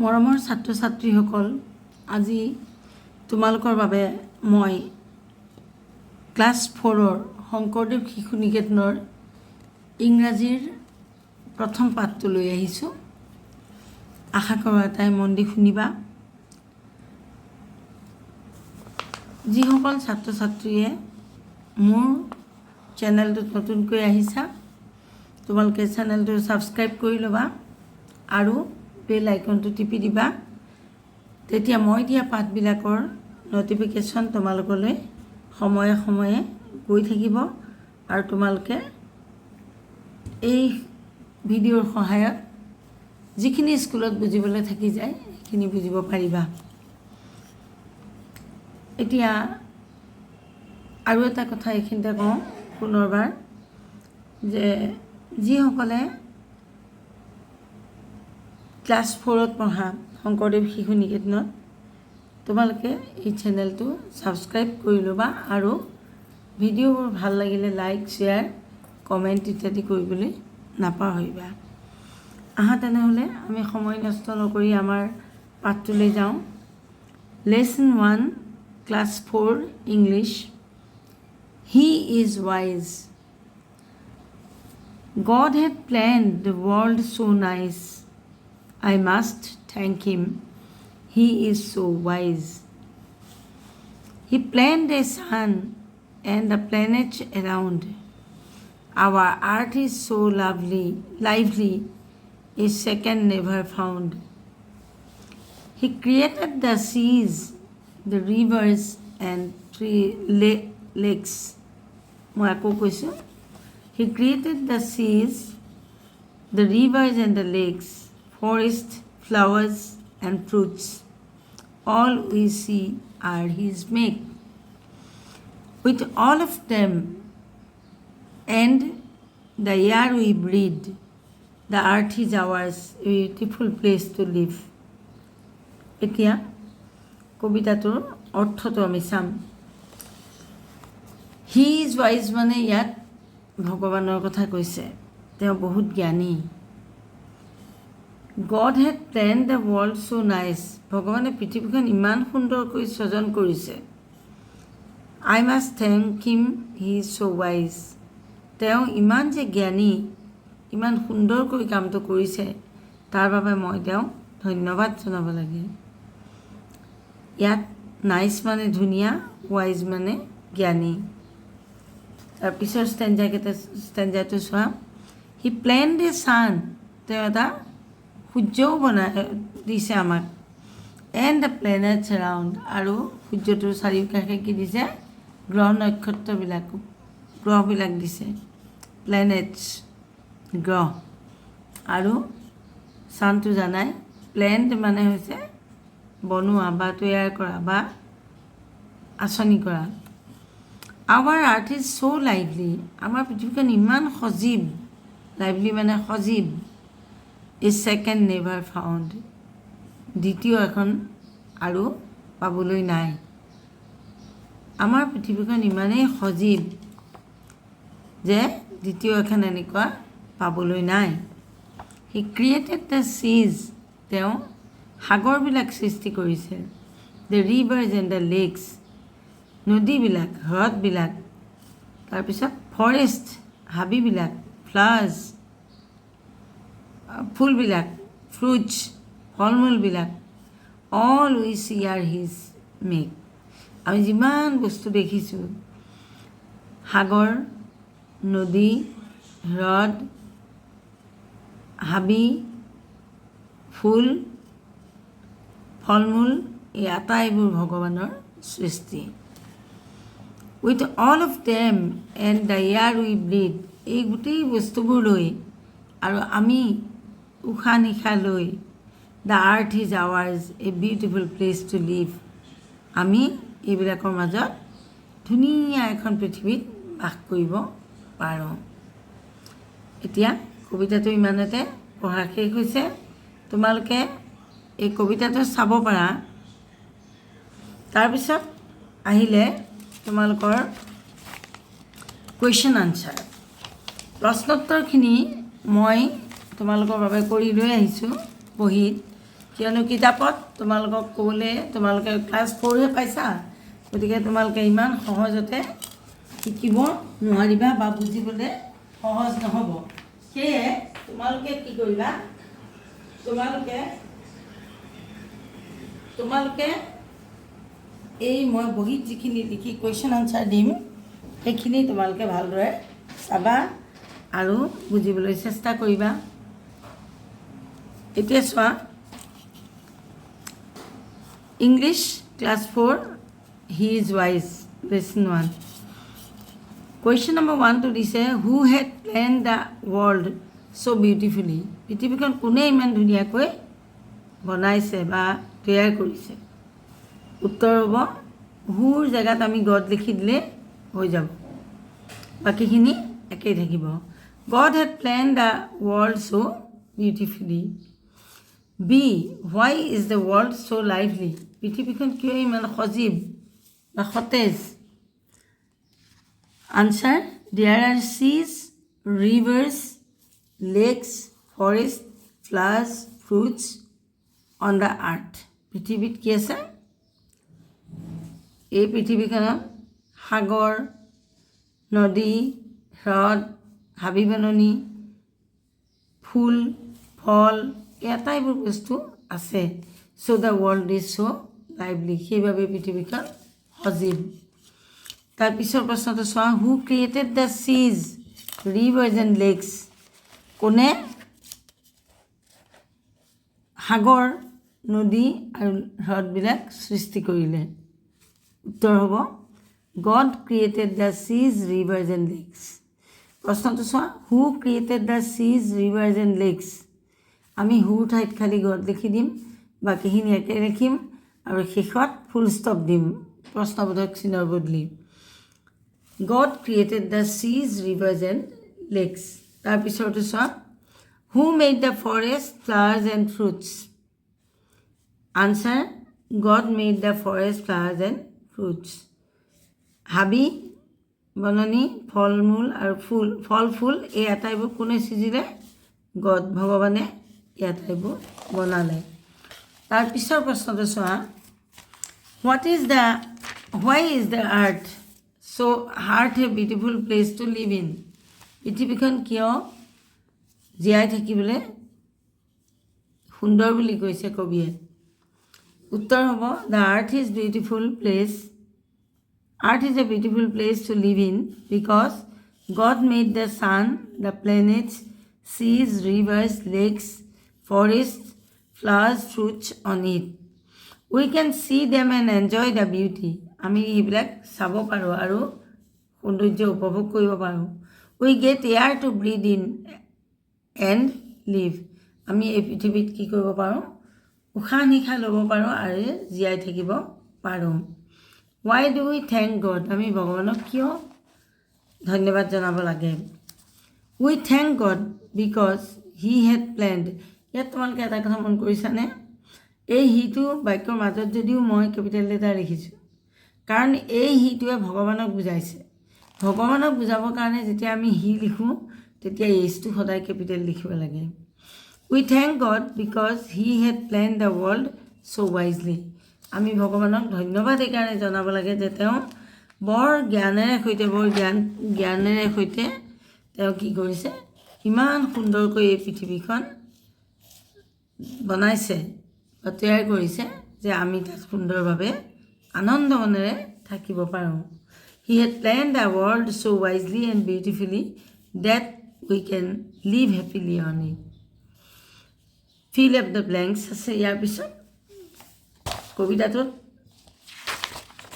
মৰমৰ ছাত্ৰ ছাত্ৰীসকল, আজি তোমালোকৰ বাবে মই ক্লাছ 4ৰ শংকৰদেৱ শিশু নিকেতনৰ ইংৰাজীৰ প্ৰথম পাঠটো লৈ আহিছোঁ। আশা কৰোঁ এটাই মন দি শুনিবা। যিসকল ছাত্ৰ ছাত্ৰীয়ে মোৰ চেনেলটোত নতুনকৈ আহিছা, তোমালোকে চেনেলটো ছাবস্ক্ৰাইব কৰি ল'বা আৰু বেল আইকনটো টিপি দিবা। তেতিয়া মই দিয়া পাঠবিলাকৰ নটিফিকেশ্যন তোমালোকলৈ সময়ে সময়ে গৈ থাকিব আৰু তোমালোকে এই ভিডিঅ'ৰ সহায়ত যিখিনি স্কুলত বুজিবলৈ থাকি যায় সেইখিনি বুজিব পাৰিবা। এতিয়া আৰু এটা কথা এইখিনিতে কওঁ পুনৰবাৰ, যে যিসকলে ক্লাছ 4ত পঢ়া শংকৰদেৱ শিশু নিকেতনত, তোমালোকে এই চেনেলটো ছাবস্ক্ৰাইব কৰি ল'বা আৰু ভিডিঅ'বোৰ ভাল লাগিলে লাইক, শ্বেয়াৰ, কমেণ্ট ইত্যাদি কৰিবলৈ নাপাহৰিবা। আহা তেনেহ'লে আমি সময় নষ্ট নকৰি আমাৰ পাঠটোলৈ যাওঁ। Lesson 1, class 4 English. He is wise. God had planned the world so nice. I must thank him. He is so wise. He planned a sun and the planets around. Our earth is so lively, a second never found. He created the seas, the rivers and lakes. He created the seas, the rivers and the lakes, forests, flowers and fruits. All we see are his make. With all of them and the air we breathe, the earth is ours, a beautiful place to live. এতিয়া কবিতাটোৰ অৰ্থটো আমি চাম। হি is wise মানে ইয়াত ভগৱানৰ কথা কৈছে, তেওঁ বহুত জ্ঞানী। God had plan the world so' nice, ভগৱানে পৃথিৱীখন ইমান সুন্দৰকৈ সৃজন কৰিছে। I must thank him, he is so' wise, তেওঁ ইমান যে জ্ঞানী, ইমান সুন্দৰকৈ কামটো কৰিছে, তাৰ বাবে মই তেওঁক ধন্যবাদ জনাব লাগে। ইয়াত নাইচ মানে ধুনীয়া, ৱাইজ মানে জ্ঞানী। তাৰপিছৰ ষ্টেঞ্জাটো চোৱা। হি প্লেনড এ ছান, তেওঁ এটা সূৰ্যও বনাই দিছে আমাক। এণ্ড দ্য প্লেনেটছ এৰাউণ্ড, আৰু সূৰ্যটোৰ চাৰিওকাষে কি দিছে, গ্ৰহ গ্ৰহবিলাক দিছে, প্লেনেটছ গ্ৰহ। আৰু ছানটো জানাই, প্লেনড মানে হৈছে বনোৱা বা তৈয়াৰ কৰা বা আঁচনি কৰা। Our earth is so' lively, আমাৰ পৃথিৱীখন ইমান সজীৱ, লাইভলি মানে সজীৱ। ইজ ছেকেণ্ড নেভাৰ ফাউণ্ড, দ্বিতীয় এখন আৰু পাবলৈ নাই। আমাৰ পৃথিৱীখন ইমানেই সজীৱ যে দ্বিতীয় এখন এনেকুৱা পাবলৈ নাই। হি ক্ৰিয়েটেড দ্য চিজ, তেওঁ সাগৰবিলাক সৃষ্টি কৰিছে। The rivers and the lakes, নদীবিলাক, হ্ৰদবিলাক। তাৰপিছত ফৰেষ্ট, হাবিবিলাক, ফ্লাৱাৰ্ছ, ফুলবিলাক, ফ্ৰুটছ, ফল মূলবিলাক। All we see are his make, আমি যিমান বস্তু দেখিছোঁ, সাগৰ, নদী, হ্ৰদ, হাবি, ফুল, ফল মূল, এই আটাইবোৰ ভগৱানৰ সৃষ্টি। With all of them and the air we breathe, এই গোটেই বস্তুবোৰ লৈ আৰু আমি উশাহ নিশাহ লৈ, the earth is ours, a beautiful place to live, আমি এইবিলাকৰ মাজত ধুনীয়া এখন পৃথিৱীত বাস কৰিব পাৰোঁ। এতিয়া কবিতাটো ইমানতে পঢ়া শেষ হৈছে। তোমালোকে এই কবিতাটো চাব পাৰা। তাৰপিছত আহিলে তোমালোকৰ কুৱেশ্যন আনচাৰ। প্ৰশ্নোত্তৰখিনি মই তোমালোকৰ বাবে কৰি লৈ আহিছোঁ বহীত। কিয়নো কিতাপত তোমালোকক ক'লে তোমালোকে ক্লাছ 4হে পাইছা, গতিকে তোমালোকে ইমান সহজতে শিকিব নোৱাৰিবা বা বুজিবলৈ সহজ নহ'ব। সেয়ে তোমালোকে কি কৰিবা, তোমালোকে এই মই বহীত যিখিনি লিখি কুৱেশ্যন আনচাৰ দিম সেইখিনি তোমালোকে ভালদৰে চাবা আৰু বুজিবলৈ চেষ্টা কৰিবা। এতিয়া চোৱা, English class 4 he is wise lesson 1। Question number 1টো দিছে who had plan the world so' beautifully. পৃথিৱীখন কোনে ইমান ধুনীয়াকৈ বনাইছে বা তৈয়াৰ কৰিছে? উত্তৰ হ'ব হুৰ জেগাত আমি গড লিখি দিলে হৈ যাব, বাকীখিনি একেই থাকিব। God had plan the world so' beautifully. B why is the world so' lively. পৃথিৱীখন কিয় ইমান সজীৱ বা সতেজ? Answer there are seas, rivers, lakes, forest, flowers, fruits on the earth. পৃথিৱীত কি আছে? এই পৃথিৱীখনত সাগৰ, নদী, হ্ৰদ, হাবি বননি, ফুল, ফল, এই আটাইবোৰ বস্তু আছে। So' the world is so' lively. সেইবাবে পৃথিৱীখন সজীৱ। তাৰপিছৰ প্ৰশ্নটো চোৱা, who created the seas, rivers and lakes. কোনে সাগৰ, নদী আৰু হ্ৰদবিলাক সৃষ্টি কৰিলে? উত্তৰ হ'ব God created the seas, rivers and lakes. প্ৰশ্নটো চোৱা, who created the seas, rivers and lakes. আমি হুৰ ঠাইত খালি গড লিখি দিম, বাকীখিনি একে লিখিম আৰু শেষত ফুল ষ্টপ দিম প্ৰশ্নবোধক চিনৰ বদলি। God created the seas, rivers and lakes. তাৰপিছৰটো চোৱা, who made the forest, flowers and fruits. Answer God made the forest, flowers and fruits. হাবি বননি, ফল মূল আৰু ফল ফুল এই আটাইবোৰ কোনে ছিজিলে? গড, ভগৱানে এই আটাইবোৰ বনালে। তাৰপিছৰ প্ৰশ্নটো চোৱা, why is the earth so' earth a beautiful place to live in. পৃথিৱীখন কিয় জীয়াই থাকিবলৈ সুন্দৰ বুলি কৈছে কবিয়ে? উত্তৰ হ'ব the earth is beautiful place. Earth is a beautiful place to live in because God made the sun, the planets, seas, rivers, lakes, forests, flowers, fruits on it. We can see them and enjoy the beauty. আমি এইবিলাক চাব পাৰোঁ আৰু সৌন্দৰ্য উপভোগ কৰিব পাৰোঁ। We get air to breathe in and live. আমি এই পৃথিৱীত কি কৰিব পাৰোঁ? উশাহ নিশাহ ল'ব পাৰোঁ আৰু জীয়াই থাকিব পাৰোঁ। Why do we thank God? আমি ভগৱানক কিয় ধন্যবাদ জনাব লাগে? We thank God because He had planned. ইয়াত তোমালোকে এটা কথা মন কৰিছানে? এই হিটো বাক্যৰ মাজত যদিও মই কেপিটেল লেটাৰ লিখিছোঁ, কাৰণ এই হিটোৱে ভগৱানক বুজাইছে। ভগৱানক বুজাবৰ কাৰণে যেতিয়া আমি হি লিখোঁ তেতিয়া এইচটো সদায় কেপিটেল লিখিব লাগে। We thank God because He had planned the world so wisely. আমি ভগৱানক ধন্যবাদ এইকাৰণে জনাব লাগে যে তেওঁ বৰ জ্ঞানেৰে সৈতে তেওঁ কি কৰিছে? ইমান সুন্দৰকৈ এই পৃথিৱীখন বনাইছে বা তৈয়াৰ কৰিছে যে আমি তাত সুন্দৰভাৱে আনন্দ মনেৰে থাকিব পাৰোঁ। He had planned the world so wisely and beautifully that we can live happily on it. Fill up the blanks আছে ইয়াৰ পিছত কবিতাটোত।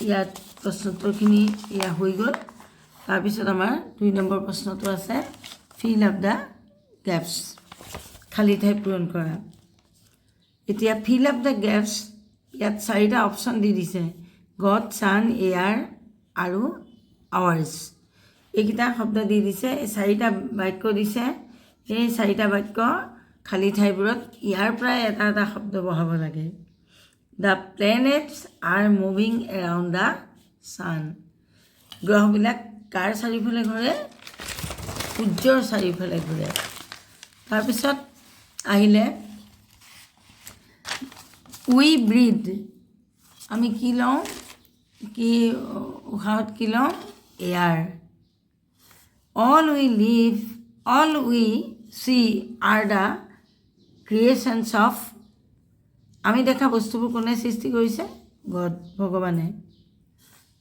ইয়াত প্ৰশ্নোত্তৰখিনি ইয়া হৈ গ'ল। তাৰপিছত আমাৰ 2 নম্বৰ প্ৰশ্নটো আছে ফিল আপ দ্য গেপছ, খালী ঠাই পূৰণ কৰা। এতিয়া ফিল আপ দ্য গেপছ, ইয়াত 4টা অপশ্যন দি দিছে, গড, ছান, এয়াৰ আৰু আৱাৰ্ছ। এইকেইটা শব্দ দি দিছে, এই 4টা বাক্য দিছে। এই 4টা বাক্য খালী ঠাইবোৰত ইয়াৰ পৰাই এটা এটা শব্দ বহাব লাগে। The planets are moving around the sun. গ্ৰহবিলাক কাৰ চাৰিওফালে ঘূৰে? সূৰ্যৰ চাৰিওফালে ঘূৰে। তাৰপিছত আহিলে উই ব্ৰিথ আমি কি লওঁ কি উশাহত কি লওঁ air all we live all we see are the creations of আমি দেখা বস্তুবোৰ কোনে সৃষ্টি কৰিছে গড ভগৱানে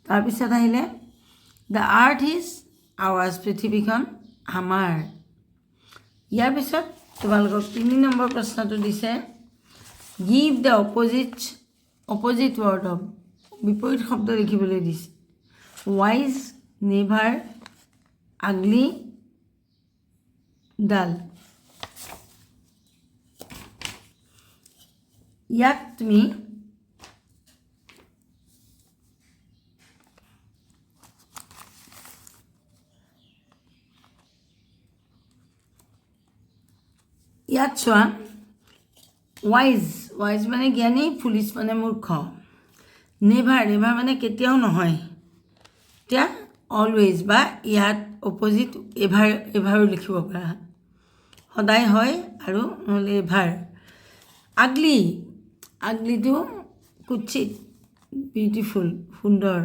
তাৰপিছত আহিলে দ্য আৰ্থ ইজ আৱাৰ্ছ পৃথিৱীখন আমাৰ ইয়াৰ পিছত তোমালোকক 3 নম্বৰ প্ৰশ্নটো দিছে give the opposite word of বিপৰীত শব্দ লিখিবলৈ দিছে ৱাইজ নেভাৰ আগলি ডাল ইয়াত তুমি ইয়াত চোৱা ৱাইজ মানে জ্ঞানী ফুলিছ মানে মূৰ্খ নেভাৰ মানে কেতিয়াও নহয় এতিয়া অলৱেজ বা ইয়াত অপজিট এভাৰো লিখিব পাৰা সদায় হয় আৰু নহ'লে এভাৰ আগলিটো কুৎসিত বিউটিফুল সুন্দৰ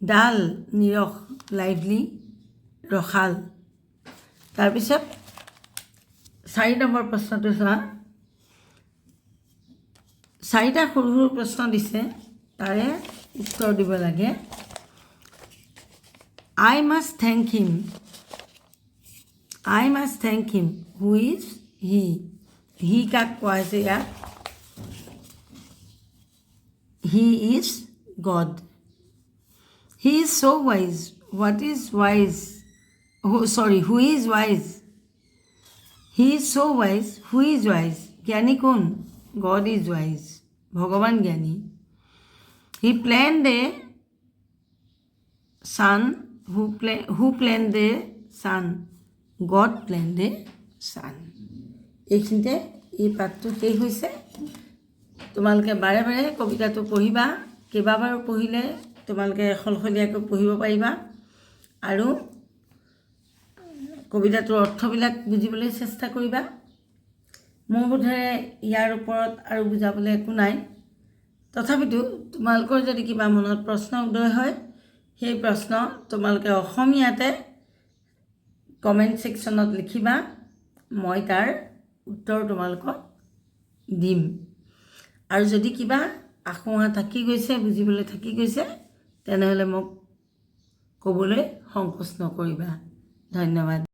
ডাল নিৰস লাইভলি ৰসাল তাৰপিছত 4 নম্বৰ প্ৰশ্নটো চোৱা 4টা সৰু সৰু প্ৰশ্ন দিছে তাৰে উত্তৰ দিব লাগে I must thank him who is he কাক কোৱা হৈছে ইয়াত he is God he is so wise who is wise he is so wise who is wise জ্ঞানী কোন God is wise ভগৱান জ্ঞানী he planned a sun who planned the sun God planned the sun এইখিনিতে এই পাঠটো শেষ হৈছে তোমালোকে বাৰে বাৰে কবিতাটো পঢ়িবা কেইবাবাৰো পঢ়িলে তোমালোকে সলসলীয়াকৈ পঢ়িব পাৰিবা আৰু কবিতাটোৰ অৰ্থবিলাক বুজিবলৈ চেষ্টা কৰিবা মোৰ বোধেৰে ইয়াৰ ওপৰত আৰু বুজাবলৈ একো নাই তথাপিতো তোমালোকৰ যদি কিবা মনত প্ৰশ্ন উদয় হয় সেই প্ৰশ্ন তোমালোকে অসমীয়াতে কমেণ্ট ছেকশ্যনত লিখিবা মই তাৰ উত্তৰ তোমালোকক দিম আৰু যদি কিবা আখোহা থাকি গৈছে বুজিবলৈ থাকি গৈছে তেনেহ'লে মোক ক'বলৈ সংকোচ নকৰিবা ধন্যবাদ